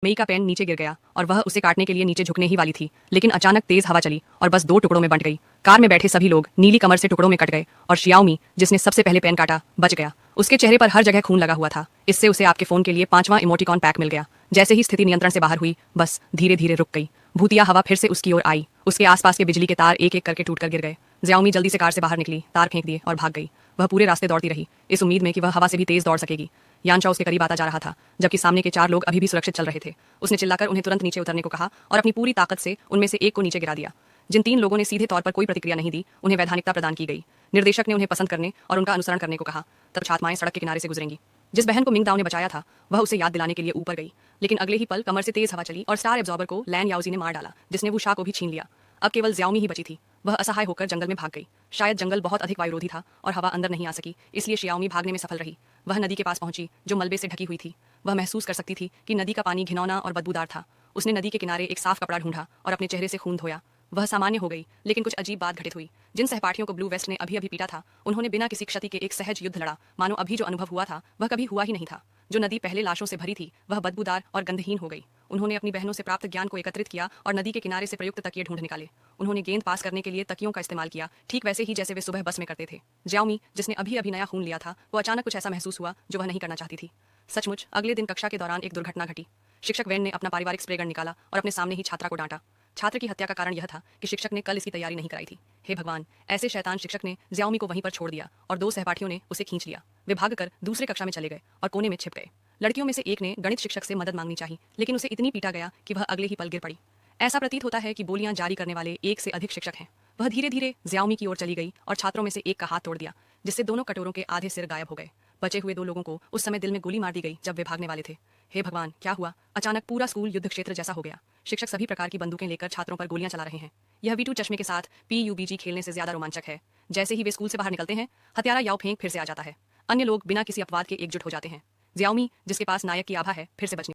मई का पेन नीचे गिर गया और वह उसे काटने के लिए नीचे झुकने ही वाली थी, लेकिन अचानक तेज हवा चली और बस दो टुकड़ों में बंट गई। कार में बैठे सभी लोग नीली कमर से टुकड़ों में कट गए और शियाओमी, जिसने सबसे पहले पेन काटा, बच गया। उसके चेहरे पर हर जगह खून लगा हुआ था। इससे उसे आपके फोन के लिए 5वां इमोटिकॉन पैक मिल गया। जैसे ही स्थिति नियंत्रण से बाहर हुई, बस धीरे धीरे रुक गई। भूतिया हवा फिर से उसकी ओर आई। उसके आसपास के बिजली के तार एक एक करके टूटकर गिर गए। ज़ियाओमी जल्दी से कार से बाहर निकली, तार फेंक दिए और भाग गई। वह पूरे रास्ते दौड़ती रही, इस उम्मीद में कि वह हवा से भी तेज दौड़ सकेगी। यानचा उसके करीब आता जा रहा था, जबकि सामने के 4 लोग अभी भी सुरक्षित चल रहे थे। उसने चिल्लाकर उन्हें तुरंत नीचे उतरने को कहा और अपनी पूरी ताकत से उनमें से एक को नीचे गिरा दिया। जिन 3 लोगों ने सीधे तौर पर कोई प्रतिक्रिया नहीं दी, उन्हें वैधानिकता प्रदान की गई। निर्देशक ने उन्हें पसंद करने और उनका अनुसरण करने को कहा। तब छात्राएं सड़क के किनारे से गुजरेंगी। जिस बहन को मिंगदाओ ने बचाया था, वह उसे याद दिलाने के लिए ऊपर गई, लेकिन अगले ही पल कमर से तेज हवा चली और स्टार एब्जॉर्बर को लैन याओजी ने मार डाला, जिसने वुशा को भी छीन लिया। अब केवल ज़ियाओमी ही बची थी। वह असहाय होकर जंगल में भाग गई। शायद जंगल बहुत अधिक वायुरोधी था और हवा अंदर नहीं आ सकी, इसलिए शियाओमी भागने में सफल रही। वह नदी के पास पहुंची, जो मलबे से ढकी हुई थी। वह महसूस कर सकती थी कि नदी का पानी घिनौना और बदबूदार था। उसने नदी के किनारे एक साफ कपड़ा ढूंढा और अपने चेहरे से खून धोया। वह सामान्य हो गई, लेकिन कुछ अजीब बात घटित हुई। जिन सहपाठियों को ब्लू वेस्ट ने अभी अभी पीटा था, उन्होंने बिना किसी क्षति के एक सहज युद्ध लड़ा, मानो अभी जो अनुभव हुआ था वह कभी हुआ ही नहीं था। जो नदी पहले लाशों से भरी थी, वह बदबूदार और गंधहीन हो गई। उन्होंने अपनी बहनों से प्राप्त ज्ञान को एकत्रित किया और नदी के किनारे से प्रयुक्त तकिए ढूंढ निकाले। उन्होंने गेंद पास करने के लिए तकियों का इस्तेमाल किया, ठीक वैसे ही जैसे वे सुबह बस में करते थे। ज़ियाओमी, जिसने अभी अभी नया खून लिया था, वो अचानक कुछ ऐसा महसूस हुआ जो वह नहीं करना चाहती थी। सचमुच अगले दिन कक्षा के दौरान एक दुर्घटना घटी। शिक्षक वेन ने अपना पारिवारिक स्प्रे गन निकाला और अपने सामने ही छात्रा को डांटा। छात्र की हत्या का कारण यह था कि शिक्षक ने कल इसकी तैयारी नहीं कराई थी। हे भगवान, ऐसे शैतान शिक्षक ने ज़ियाओमी को वहीं पर छोड़ दिया और 2 सहपाठियों ने उसे खींच लिया। वे भागकर दूसरे कक्षा में चले गए और कोने में छिप गए। लड़कियों में से एक ने गणित शिक्षक से मदद मांगनी चाहिए, लेकिन उसे इतनी पीटा गया कि वह अगले ही पल गिर पड़ी। ऐसा प्रतीत होता है कि बोलियां जारी करने वाले 1 से अधिक शिक्षक हैं। वह धीरे धीरे ज़ियाओमी की ओर चली गई और छात्रों में से एक का हाथ तोड़ दिया, जिससे दोनों कटोरों के आधे सिर गायब हो गए। बचे हुए 2 लोगों को उस समय दिल में गोली मार दी गई जब वे भागने वाले थे। हे भगवान, क्या हुआ? अचानक पूरा स्कूल युद्ध क्षेत्र जैसा हो गया। शिक्षक सभी प्रकार की बंदूकें लेकर छात्रों पर गोलियां चला रहे हैं। यह वीटू चश्मे के साथ PUBG खेलने से ज्यादा रोमांचक है। जैसे ही वे स्कूल से बाहर निकलते हैं, हत्यारा याओ फेंग फिर से आ जाता है। अन्य लोग बिना किसी अपवाद के एकजुट हो जाते हैं। ज़ियाओमी, जिसके पास नायक की आभा है, फिर से बचने